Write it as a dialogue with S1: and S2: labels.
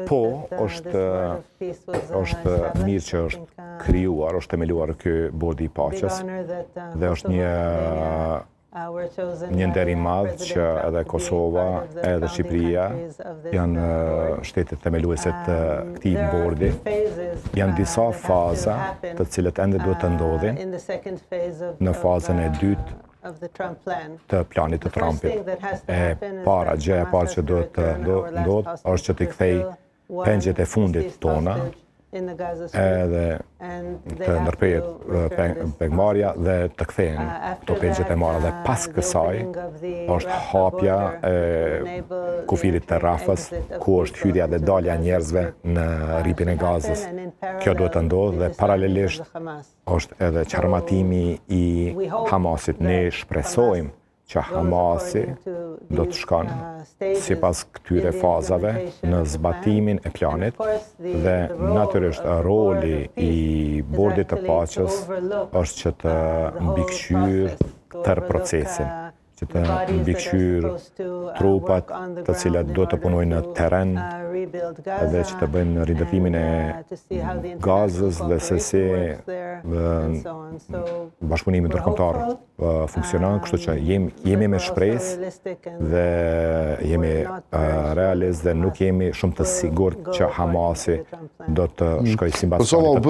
S1: Po, është mirë që është krijuar, është themeluar ky bordi I paqes dhe është një nder I madh që edhe Kosova, edhe Shqipëria janë shtetet themeluese të këtij bordi. Janë disa faza të cilët ende duhet të ndodhin në fazën e dytë të planit të Trumpit. Gjëja e parë që duhet të ndodhë është që t'i kthej pengjet e fundit tona edhe të ndërprehet pengmarrja dhe të kthehen këto pengjet e marra dhe pas kësaj është hapja e kufirit të Rafës ku është hyrja dhe dalja e njerëzve në rripin e Gazës. Kjo duhet të ndodhë dhe paralelisht është edhe qarmatimi I Hamasit. Ne shpresojmë që Hamasi do të shkon sipas këtyre fazave në zbatimin e planit dhe natyrisht roli I bordit të paqes është që të mbikëqyrë tërë procesin, që të mbikëqyrë trupat të cilat do të punojnë në terren dhe që të bëjnë rindërtimin e Gazës dhe se si bashkëpunimi ndërkombëtar funksionon, kështu që jemi me shpresë dhe jemi realist dhe nuk jemi shumë të sigurt që Hamasi do të shkojë sipas planit.